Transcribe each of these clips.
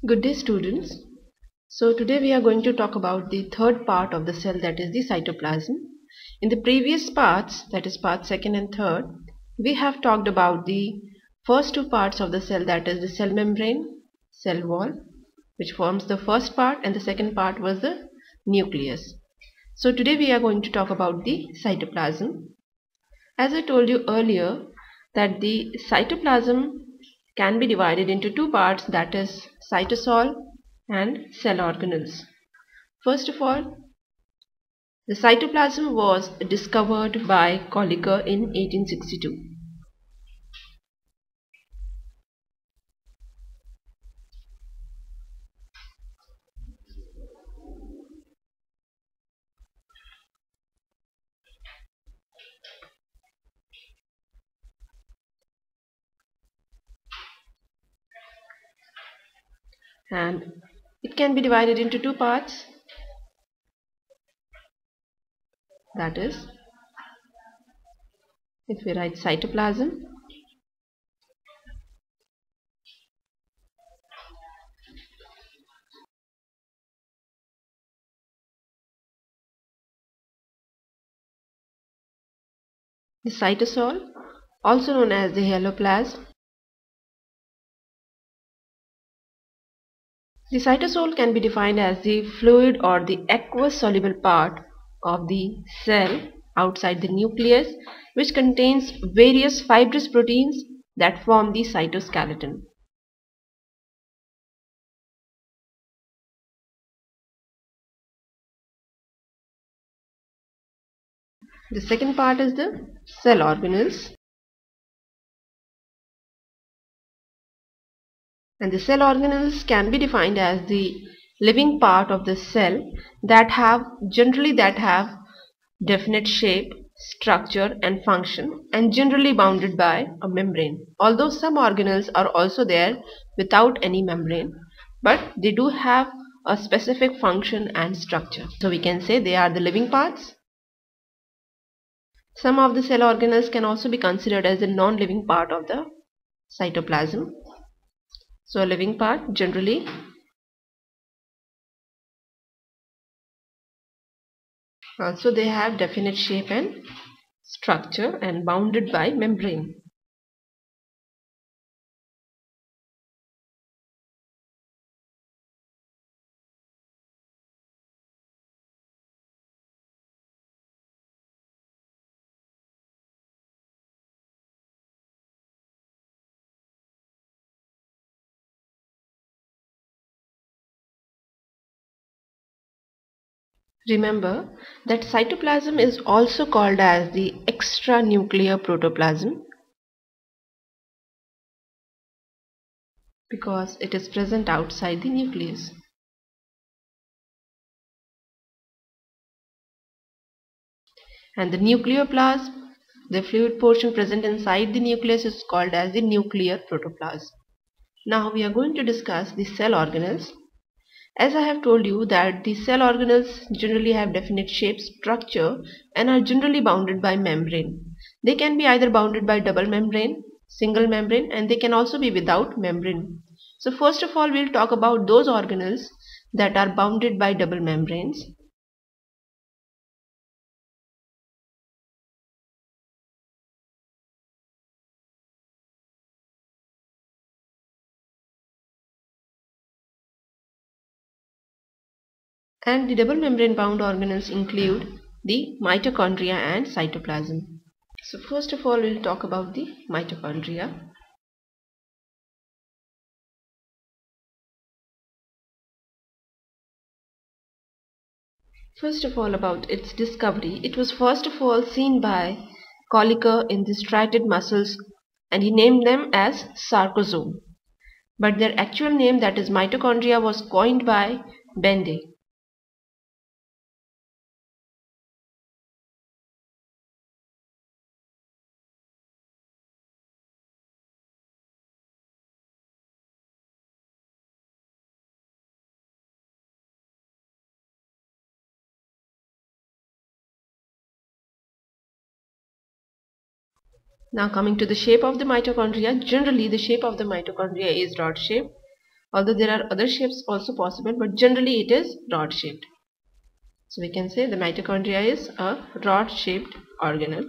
Good day, students. So today we are going to talk about the third part of the cell, that is the cytoplasm. In the previous parts, that is part second and third, we have talked about the first two parts of the cell, that is the cell membrane, cell wall, which forms the first part, and the second part was the nucleus. So today we are going to talk about the cytoplasm. As I told you earlier, that the cytoplasm can be divided into two parts, that is cytosol and cell organelles. First of all, the cytoplasm was discovered by Kolliker in 1862. And it can be divided into two parts, that is, if we write cytoplasm, the cytosol, also known as the heloplasm. The cytosol can be defined as the fluid or the aqueous soluble part of the cell outside the nucleus, which contains various fibrous proteins that form the cytoskeleton. The second part is the cell organelles. And the cell organelles can be defined as the living part of the cell that have definite shape, structure and function, and generally bounded by a membrane. Although some organelles are also there without any membrane, but they do have a specific function and structure. So we can say they are the living parts. Some of the cell organelles can also be considered as the non-living part of the cytoplasm. So a living part generally also they have definite shape and structure and bounded by membrane. Remember that cytoplasm is also called as the extranuclear protoplasm because it is present outside the nucleus. And the nucleoplasm, the fluid portion present inside the nucleus, is called as the nuclear protoplasm. Now we are going to discuss the cell organelles. As I have told you that the cell organelles generally have definite shape, structure and are generally bounded by membrane. They can be either bounded by double membrane, single membrane, and they can also be without membrane. So first of all, we'll talk about those organelles that are bounded by double membranes. And the double membrane bound organelles include the mitochondria and cytoplasm. So first of all, we'll talk about the mitochondria. First of all, about its discovery, it was first of all seen by Kolliker in the striated muscles, and he named them as sarcosome. But their actual name, that is mitochondria, was coined by Bende. Now coming to the shape of the mitochondria, generally the shape of the mitochondria is rod shaped, although there are other shapes also possible, but generally it is rod shaped. So we can say the mitochondria is a rod shaped organelle.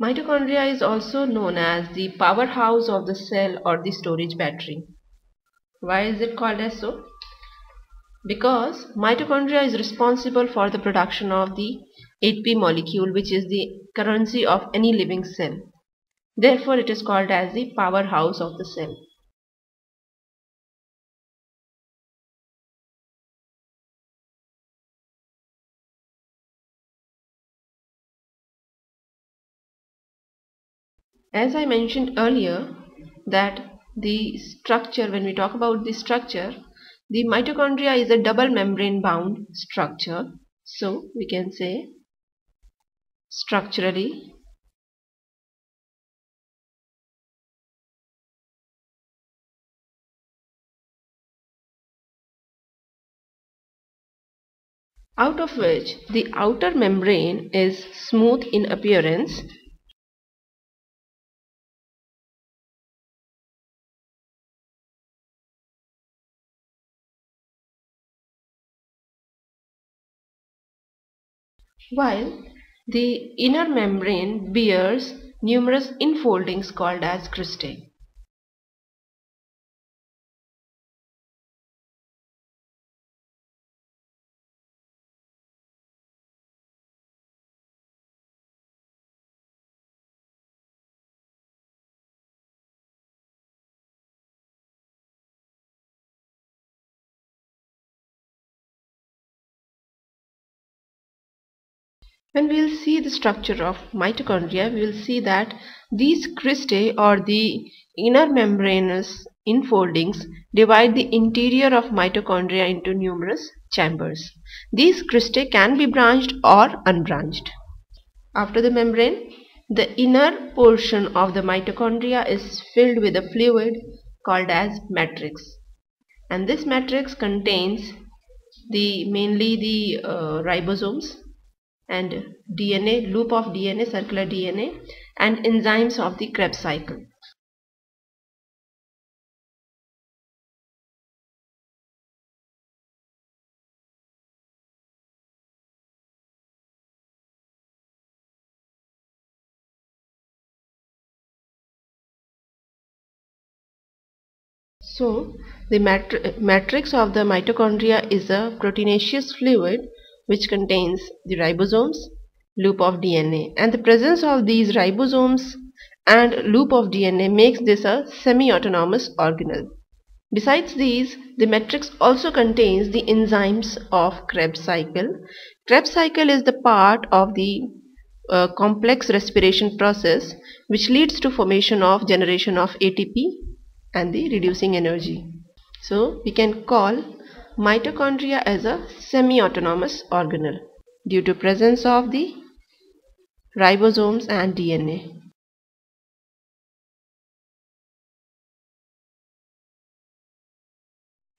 Mitochondria is also known as the powerhouse of the cell or the storage battery. Why is it called as so? Because mitochondria is responsible for the production of the ATP molecule, which is the currency of any living cell. Therefore, it is called as the powerhouse of the cell. As I mentioned earlier, that the structure, when we talk about the structure, the mitochondria is a double membrane bound structure. So we can say structurally out of which the outer membrane is smooth in appearance while the inner membrane bears numerous infoldings called as cristae. When we will see the structure of mitochondria, we will see that these cristae or the inner membranous infoldings divide the interior of mitochondria into numerous chambers. These cristae can be branched or unbranched. After the membrane, the inner portion of the mitochondria is filled with a fluid called as matrix, and this matrix contains mainly the ribosomes and DNA, loop of DNA, circular DNA, and enzymes of the Krebs cycle. So, the matrix of the mitochondria is a proteinaceous fluid which contains the ribosomes, loop of DNA, and the presence of these ribosomes and loop of DNA makes this a semi-autonomous organelle. Besides these, the matrix also contains the enzymes of Krebs cycle. Krebs cycle is the part of the complex respiration process which leads to formation of generation of ATP and the reducing energy. So we can call mitochondria as a semi-autonomous organelle due to presence of the ribosomes and DNA.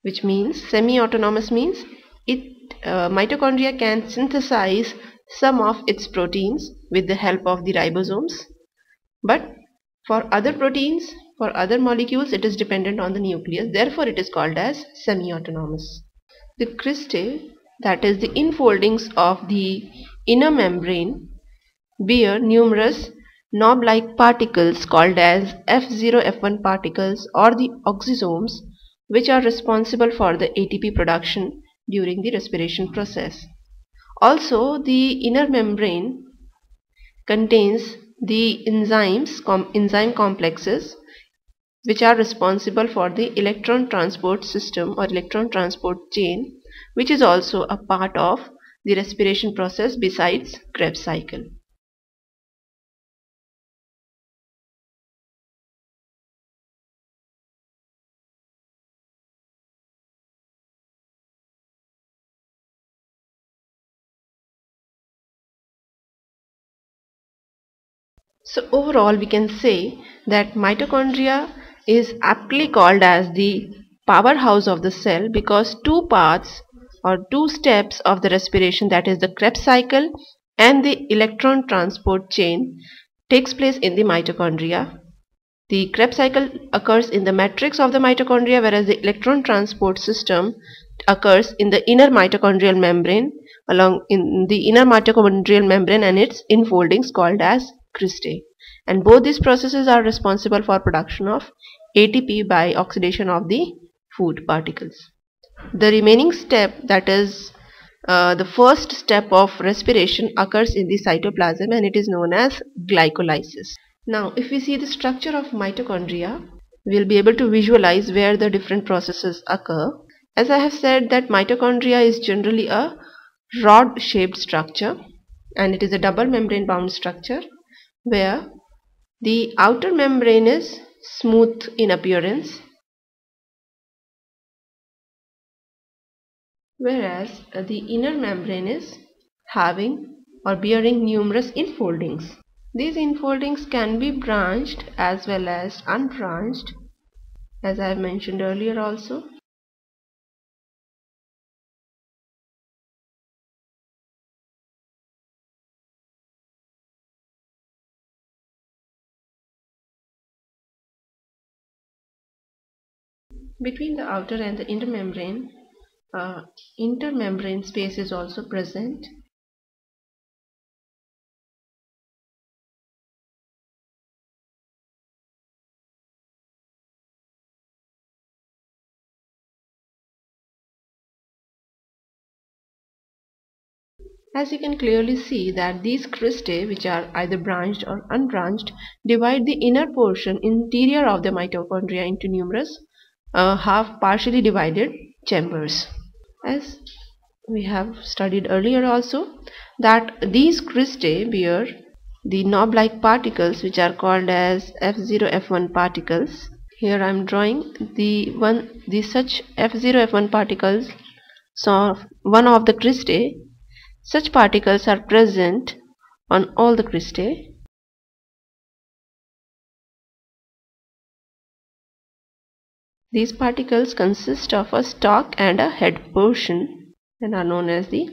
Which means semi-autonomous means mitochondria can synthesize some of its proteins with the help of the ribosomes, but for other proteins, for other molecules, it is dependent on the nucleus. Therefore, it is called as semi-autonomous. The cristae, that is the infoldings of the inner membrane, bear numerous knob-like particles called as F0, F1 particles or the oxysomes, which are responsible for the ATP production during the respiration process. Also, the inner membrane contains the enzyme complexes which are responsible for the electron transport system or electron transport chain, which is also a part of the respiration process besides Krebs cycle. So overall we can say that mitochondria is aptly called as the powerhouse of the cell because two parts or two steps of the respiration, that is the Krebs cycle and the electron transport chain, takes place in the mitochondria. The Krebs cycle occurs in the matrix of the mitochondria, whereas the electron transport system occurs in the inner mitochondrial membrane, along in the inner mitochondrial membrane and its infoldings called as cristae. And both these processes are responsible for production of ATP by oxidation of the food particles. The remaining step, that is the first step of respiration, occurs in the cytoplasm and it is known as glycolysis. Now, if we see the structure of mitochondria, we will be able to visualize where the different processes occur. As I have said, that mitochondria is generally a rod-shaped structure and it is a double membrane bound structure where the outer membrane is smooth in appearance, whereas the inner membrane is having or bearing numerous infoldings. These infoldings can be branched as well as unbranched, as I have mentioned earlier also. Between the outer and the inner membrane, intermembrane space is also present. As you can clearly see that these cristae, which are either branched or unbranched, divide the inner portion interior of the mitochondria into numerous half partially divided chambers. As we have studied earlier also, that these cristae bear the knob-like particles which are called as F0 F1 particles. Here I am drawing the such F0 F1 particles. So one of the cristae, such particles are present on all the cristae. These particles consist of a stalk and a head portion and are known as the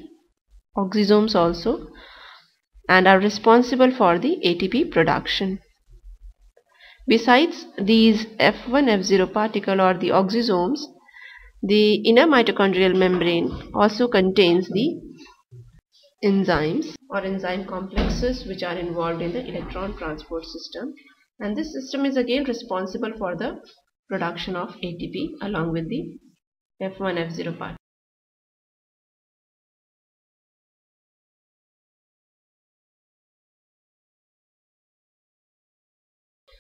oxysomes also, and are responsible for the ATP production. Besides these F1 F0 particle or the oxysomes, the inner mitochondrial membrane also contains the enzymes or enzyme complexes which are involved in the electron transport system, and this system is again responsible for the production of ATP along with the F1 F0 part.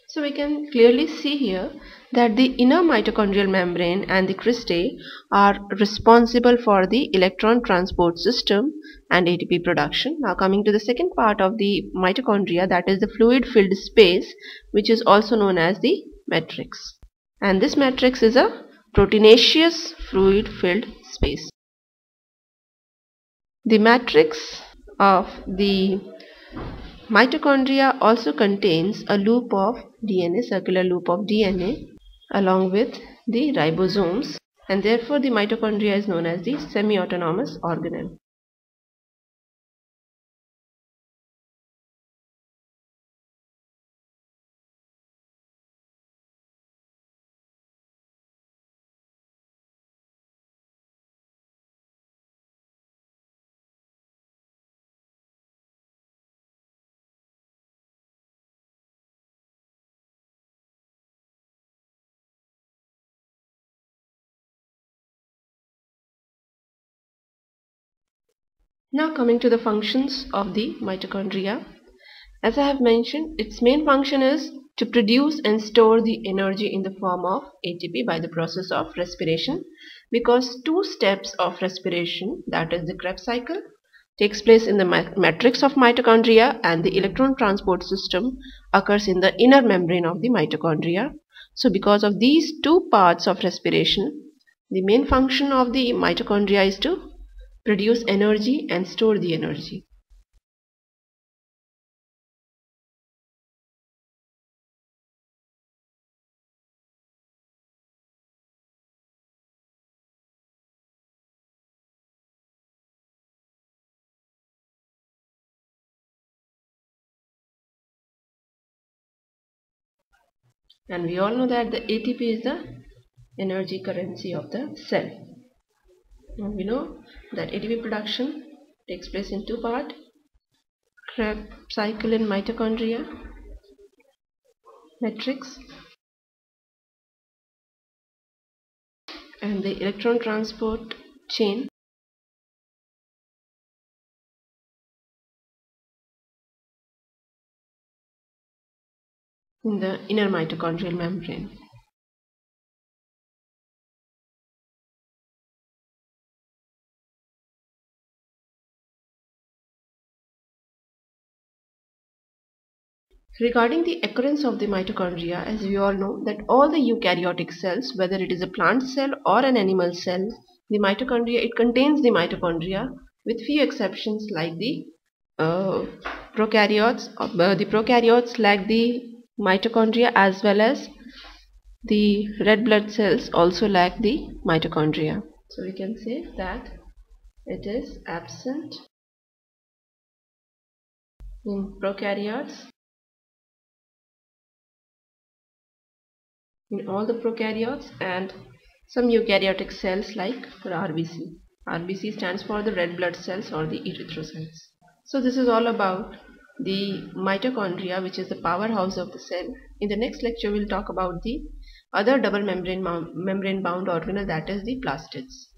So we can clearly see here that the inner mitochondrial membrane and the cristae are responsible for the electron transport system and ATP production. Now coming to the second part of the mitochondria, that is the fluid filled space, which is also known as the matrix. And this matrix is a proteinaceous fluid filled space. The matrix of the mitochondria also contains a loop of DNA, circular loop of DNA, along with the ribosomes, and therefore the mitochondria is known as the semi-autonomous organelle. Now coming to the functions of the mitochondria. As I have mentioned, its main function is to produce and store the energy in the form of ATP by the process of respiration, because two steps of respiration, that is the Krebs cycle, takes place in the matrix of mitochondria and the electron transport system occurs in the inner membrane of the mitochondria. So because of these two parts of respiration, the main function of the mitochondria is to produce energy and store the energy. And we all know that the ATP is the energy currency of the cell. And we know that ATP production takes place in two parts: Krebs cycle in mitochondria matrix and the electron transport chain in the inner mitochondrial membrane. Regarding the occurrence of the mitochondria, as we all know that all the eukaryotic cells, whether it is a plant cell or an animal cell, the mitochondria, it contains the mitochondria with few exceptions like the prokaryotes. The prokaryotes lack the mitochondria, as well as the red blood cells also lack the mitochondria. So we can say that it is absent in prokaryotes, in all the prokaryotes, and some eukaryotic cells like RBC. RBC stands for the red blood cells or the erythrocytes. So this is all about the mitochondria, which is the powerhouse of the cell. In the next lecture, we'll talk about the other double membrane bound organelle, that is the plastids.